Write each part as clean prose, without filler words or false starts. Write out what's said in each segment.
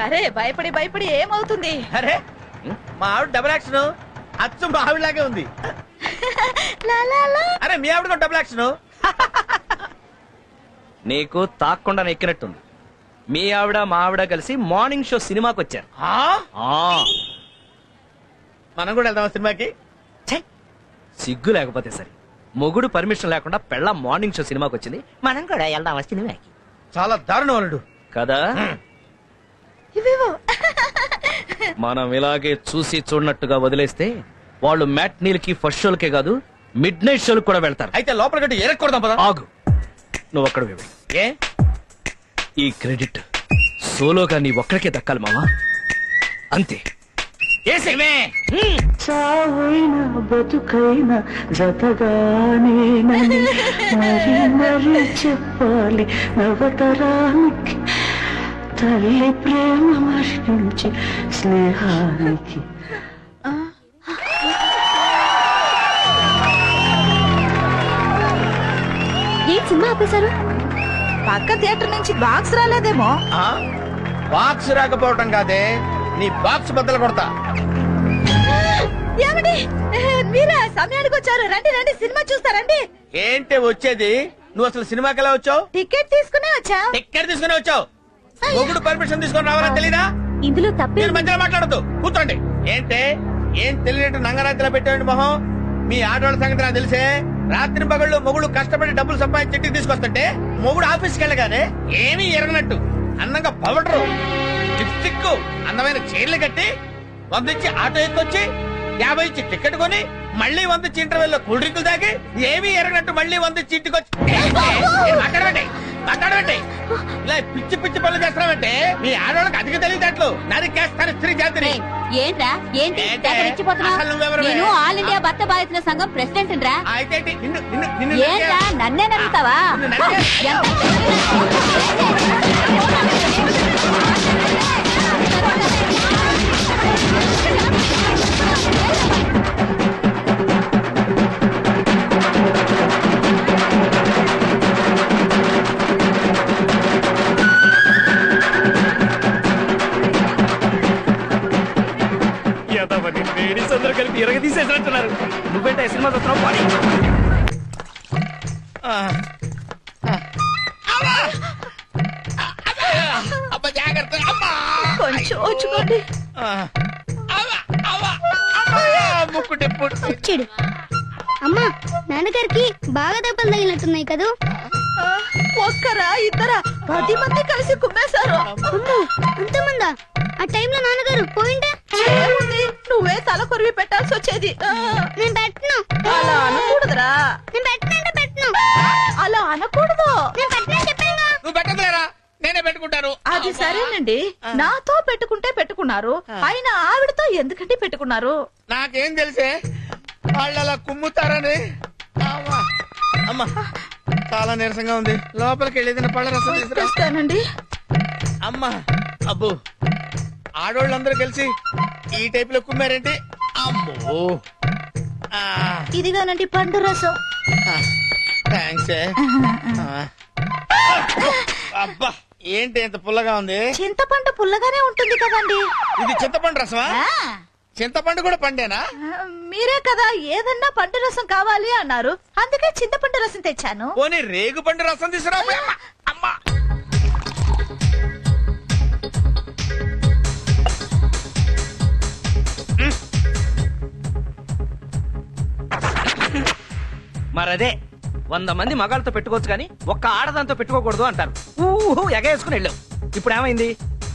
అరే భయపడి భయపడి ఏమవుతుంది? అరే మా ఆవిడ డబుల్ యాక్షన్ అచ్చు మా ఆవిడలాగే ఉంది. అరే మీ ఆవిడ డబుల్ యాక్షన్. నీకు తాక్కుండా ఎక్కినట్టుంది. మీ ఆవిడ మా ఆవిడ కలిసి మార్నింగ్ షో సినిమాకి వచ్చారు. మనం కూడా వెళ్దాం సినిమాకి. సిగ్గు లేకపోతే సరే, మొగుడు పర్మిషన్ లేకుండా పెళ్ళ మార్నింగ్ షో సినిమాకి వచ్చింది. మనం కూడా వెళ్దాం సినిమాకి. చాలా దారుణం అల్లుడు కదా. మనం ఇలాగే చూసి చూడనట్టుగా వదిలేస్తే వాళ్ళు మ్యాట్నీలకి ఫస్ట్ షోలకే కాదు మిడ్ నైట్ షోలకు కూడా వెళ్తారు. అయితే లోపల గట్టి ఎరక్కూడదాం పద. ఆగు, నువ్వు అక్కడ ఏ ఈ క్రెడిట్ సోలోగా నీ ఒక్కడికే దక్కాలి మామా. అంతే. చావైనా బతుకైనా జతగానేనని మరి మరి చెప్పాలి నవతరానికి, తల్లి ప్రేమ మరించి స్నేహానికి. ఏ సినిమా ఆపేశారు? పక్క థియేటర్ నుంచి బాక్స్ రాలేదేమో. బాక్స్ రాకపోవటం కాదే, నీ బాక్స్ బద్దలు కొడతా. ఏమండి మీరా సమయానికి వచ్చారు? రండి రండి సినిమా చూస్తారండి. ఏంటి వచ్చేది? నువ్వు అసలు సినిమాకి ఎలా వచ్చావు? టికెట్ తీసుకునే వచ్చా. టికెట్ తీసుకునే వచ్చావు? మొగుడు పర్మిషన్ తీసుకొని రావాలని తెలీదా? ఇందులో తప్పే. మీరు మధ్యలో మాట్లాడద్దు, కూర్చోండి. ఏంటే ఏం తెలియనట్టు నంగరాత్రిలో పెట్టండి మొహం. మీ ఆడవాళ్ళ సంగతి నాకు తెలిసే. రాత్రి పగళ్ళు మొగుడు కష్టపడి డబ్బులు సంపాదించి ఇంటికి తీసుకొస్తుంటే మొగుడు ఆఫీస్కి వెళ్ళగానే ఏమీ ఎరగనట్టు అందంగా పవడరు, లిప్స్టిక్, అందమైన చీరలు కట్టి 100 ఇచ్చి ఆటో ఎక్కొచ్చి 50 ఇచ్చి టికెట్ కొని మళ్ళీ 100 ఇచ్చి ఇంటర్వెల్ లో కూల్ డ్రింకులు తాగి ఏమీ ఎరగనట్టు మళ్ళీ 100 ఇచ్చి ఇంటికి వచ్చి మాట్లాడబెట్టి ఇలా పిచ్చి పిచ్చి పనులు చేస్తున్నామంటే మీ ఆడవాళ్ళకి అధిక తెలియదట్లు నరికేస్తాను స్త్రీ జాతిని. ఏంట్రా ఏంటి నేను ఆల్ ఇండియా భర్త బాధితుల సంఘం ప్రెసిడెంట్ రా. అయితే ఏంట్రా నన్నే నమ్ముతావా? లేడీస్ అందరూ కలిపి ఎరగ తీసేసినట్టున్నారు. నువ్వేంటే సినిమా చూస్తున్నావు? పాడి. కొంచెం వచ్చుకోండి. వచ్చాడు. అమ్మా నాన్నగారికి బాగా దెబ్బలు తగిలినట్టున్నాయి కదూ. ఒక్కరా ఇద్దరా 10 మంది కలిసి కుమ్మేశారు. అంతమందా? ఆ టైంలో నాన్నగారు పోయింటే ఏముంది, నువ్వే తల కొరివి పెట్టాల్సి వచ్చేది. నేను పెట్టను. అలా అనకూడదురా. నేను పెట్టనంటే పెట్టను. అలా అనకూడదు. నేను పెట్టనని చెప్పానుగా. నువ్వు పెట్టదులేరా, నేనే పెట్టుకుంటాను. అది సరేనండి, నాతో పెట్టుకుంటే పెట్టుకున్నారు, అయినా ఆవిడతో ఎందుకంటే పెట్టుకున్నారు? నాకేం తెలిసే వాళ్ళు అలా కుమ్ముతారని. అమ్మా చాలా నీరసంగా ఉంది, లోపలికి వెళ్ళేది పళ్ళ రసం తీసుకొస్తానండి. అమ్మా అబ్బు, ఆడోళ్ళందరూ కలిసి ఈ టైప్ లో కుమ్మారేంటి? అమ్మో ఇదిగానండి పండు రసం. థ్యాంక్స్. అబ్బా ఏంటి ఎంత పుల్లగా ఉంది? చింతపండు పుల్లగానే ఉంటుంది కదండి. ఇది చింతపండు రసమా? చింతపండు కూడా పండేనా? మీరే కదా ఏదన్నా పండు రసం కావాలి అన్నారు, అందుకే చింతపండు రసం తెచ్చాను. పోనీ రేగు పండు రసం తీసుకురా. అమ్మా మరదే 100 మంది మగాళ్ళతో పెట్టుకోవచ్చు కానీ ఒక్క ఆడదాంతో పెట్టుకోకూడదు అంటారు. ఎగేసుకుని వెళ్ళావు. ఇప్పుడు ఏమైంది?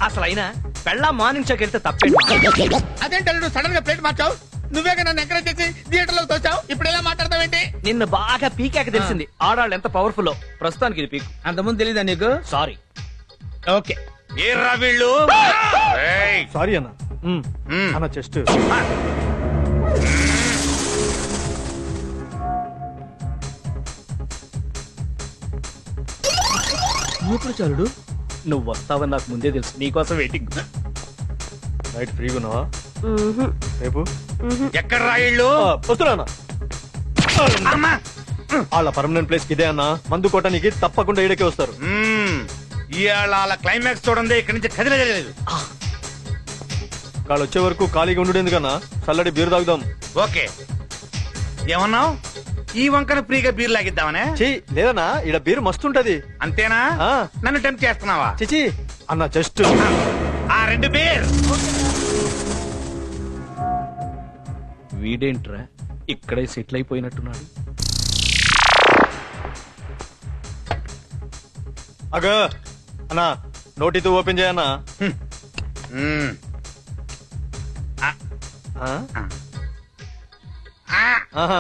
అసలు అయినా పెళ్ళ మార్నింగ్ షోకి వెళ్తే తప్పేంటి? అదేంటే నువ్వు సడన్ గా ప్లేట్ మార్చావు? నువ్వేగా నన్ను ఎంకరేజ్ చేసి థియేటర్ లో తోచావు, ఇప్పుడు ఎలా మాట్లాడతావేంటి? నిన్ను బాగా పీకాక తెలిసింది ఆడాళ్ళు ఎంత పవర్ఫుల్. ప్రస్తుతానికి ఇది పీకు. అంతకుముందు తెలీదా నీకు? సారీ. ఓకే. ఏర్రా వీళ్ళు? సారీ అన్న. అన్న చెస్ట్ ఇప్పుడు చాలుడు. నువ్వు వస్తావని నాకు ముందే తెలుసు, నీకోసం వెయిటింగ్. నైట్ ఫ్రీగా ఉన్నావా రేపు? ఎక్కడ రాయిళ్ళు? వస్తున్నా. వాళ్ళ పర్మనెంట్ ప్లేస్ ఇదే అన్న. మందు కొట్టడానికి తప్పకుండా ఇడకే వస్తారు. ఇవాళ క్లైమాక్స్ చూడండి, ఇక్కడి నుంచి కదిలేదు. వాళ్ళు వచ్చే వరకు ఖాళీగా ఉండు కన్నా చల్లడి బీరు తాగుదాం. ఓకే ఏమన్నావు? ఈ వంకన ఫ్రీగా బీర్ లాగిద్దామనే? చెయ్యి లేదన్నా ఇడ బీరు మస్తుంటది. అంతేనా? ఆ. నన్ను టెంప్ట్ చేస్తున్నావా? చిచి అన్న జస్ట్ ఆ 2 బీర్. వీడేంట్రా ఇక్కడే సెటిల్ అయిపోయినట్టున్నాడు. అగ అన్నా నోటితో ఓపెన్ చేయన్నా. మ్మ్. ఆ? ఆ. ఆహా.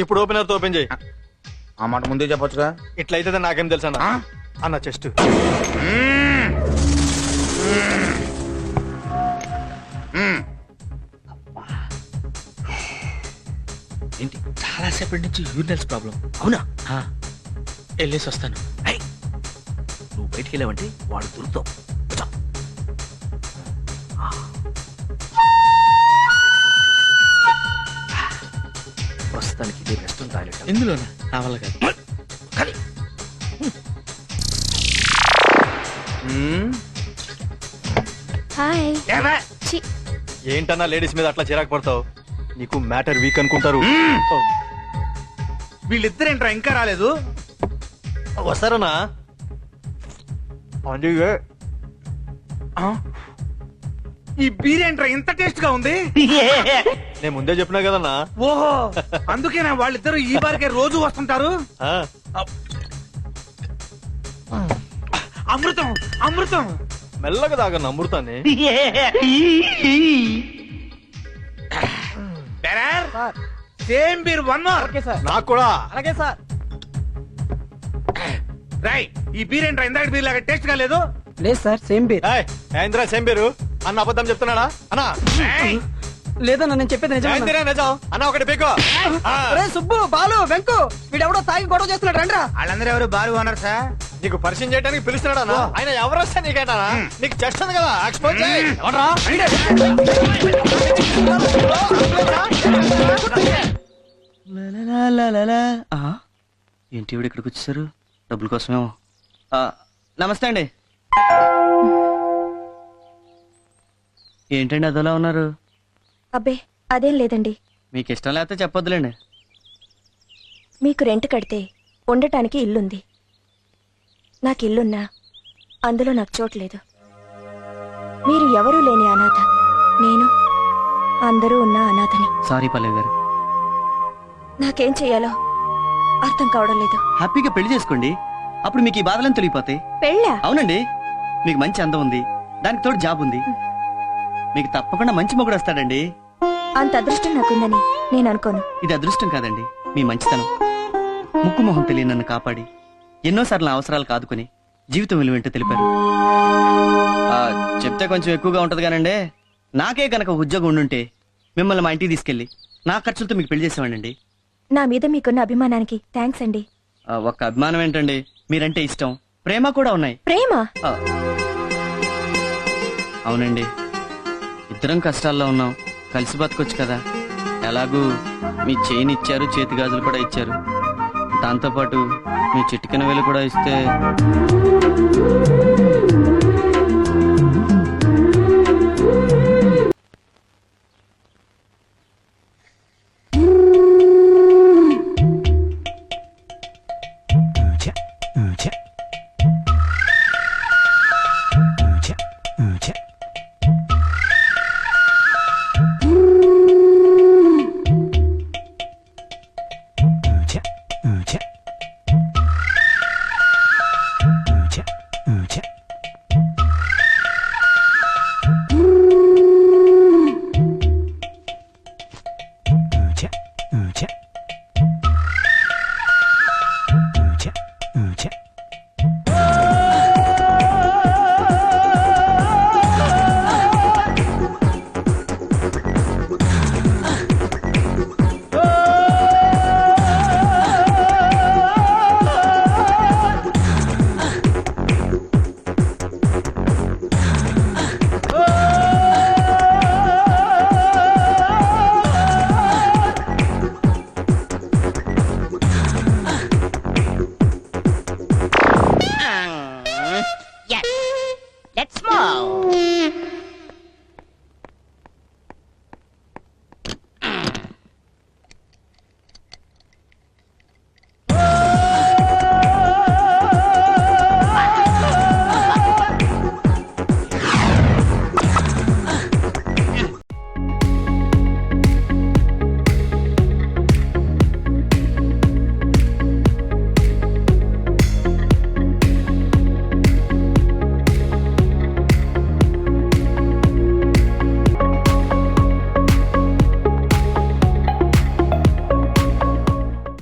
ఇప్పుడు ఓపెనర్ తో ఓపెన్ చేయి. ఆ మాట ముందే చెప్పొచ్చుగా. ఇట్లయితే నాకేం తెలుసు అన్న. ఆ? అన్న చెస్ట్ మ్మ్. మ్మ్. ఏంటి చాలా సేపటి నుంచి యూరినల్స్ ప్రాబ్లం. అవునా? వెళ్ళేసి వస్తాను. నువ్వు బయటికి వెళ్ళావంటే వాడు దొరుకుతావు. కూర్చో. ప్రస్తుతానికి ఇది రెస్టారెంట్ టాయిలెట్. ఎందులోనా? నా వల్ల కాదు. కానీ మ్మ్. హాయ్. ఏవే? ఏంటన్నా లేడీస్ మీద అట్లా చిరాకు పడతావు? నీకు మ్యాటర్ వీక్ అనుకుంటారు. ఓ, వీళ్ళిద్దరేంట్రా ఇంకా రాలేదు? వస్తారన్నా. అందుకే ఆ? ఈ బీర్ ఏంట్రా ఇంత టేస్ట్ గా ఉంది? నేను ముందే చెప్పినా కదన్నా. ఓహో అందుకేనా వాళ్ళిద్దరు ఈ బారికే రోజు వస్తుంటారు? ఆ, అమృతం అమృతం. మెల్లగా తాగన్న అమృతాన్ని. Same beer 1 more. నాకు కూడా. అలాగే సార్. రై ఈ బీర్ ఏంట్రా ఇందాక బీర్ లాగా టేస్ట్ గా లేదు? లేదు సార్, సేమ్ బీర్. ఏయ్, ఏందిరా సేమ్ పేరు అన్న అబద్ధం చెప్తున్నాడా అన్నా? ఏయ్, లేదన్నా నేను చెప్పేది ఏందిరా నిజం అన్న? ఒకటి పీకో. ఆ, సుబ్బు, బాలు, వెంకు వీడెవడో తాగి గొడవ చేస్తున్నాడు. రండ్రా. వాళ్ళందరూ ఎవరు బారు ఓనర్ సార్? నీకు పరిచయం చేయడానికి పిలుస్తున్నాడా అన్న? ఆయన ఎవరు వస్తే నీకేటా? నీకు చెస్ట్ ఉంది కదా, ఎక్స్పోజ్ చేయి. ఎవడ్రా? ఏంటి ఇక్కడికి వచ్చేసారు? డబ్బుల కోసమేమో. నమస్తే అండి. ఏంటండి అదోలా ఉన్నారు? అబ్బే అదేం లేదండి. మీకు ఇష్టం లేకపోతే చెప్పొద్దులేండి. మీకు రెంట్ కడితే ఉండటానికి ఇల్లుంది. నాకు ఇల్లున్నా అందులో నాకు చోట్లేదు. మీరు ఎవరూ లేని అనాథ, నేను అందరూ ఉన్న అనాథని. సారీ పల్లవి గారు. నాకేం చెయ్యాలో అర్థం కావడం లేదు. హ్యాపీగా పెళ్లి చేసుకోండి, అప్పుడు మీకు ఈ బాధలను తొలగిపోతాయి. పెళ్ళా? అవునండి, మీకు మంచి అందం ఉంది, దానికి తోడు జాబ్ ఉంది, మీకు తప్పకుండా మంచి మొగుడు వస్తాడండి. అంత అదృష్టం నాకుందని నేను అనుకోను. ఇది అదృష్టం కాదండి, మీ మంచితనం. ముక్కు మొహం తెలియని నన్ను కాపాడి ఎన్నోసార్లు నా అవసరాలు కాదుకొని జీవితం విలువేంటో తెలిపారు. చెప్తే కొంచెం ఎక్కువగా ఉంటది కానండి, నాకే గనక ఉద్యోగం ఉండుంటే మిమ్మల్ని మా ఇంటికి తీసుకెళ్లి నా ఖర్చులతో మీకు పెళ్లి చేసేవాడండి. నా మీద మీకున్న అభిమానానికి థ్యాంక్స్ అండి. ఒక్క అభిమానం ఏంటండి, మీరంటే ఇష్టం, ప్రేమ కూడా ఉన్నాయి. ప్రేమ? ఆ, అవునండి, ఇద్దరం కష్టాల్లో ఉన్నాం, కలిసి బతకొచ్చు కదా. ఎలాగూ మీ చైన్ ఇచ్చారు, చేతి గాజులు కూడా ఇచ్చారు, దాంతోపాటు మీ చిటికెన వేలు కూడా ఇస్తే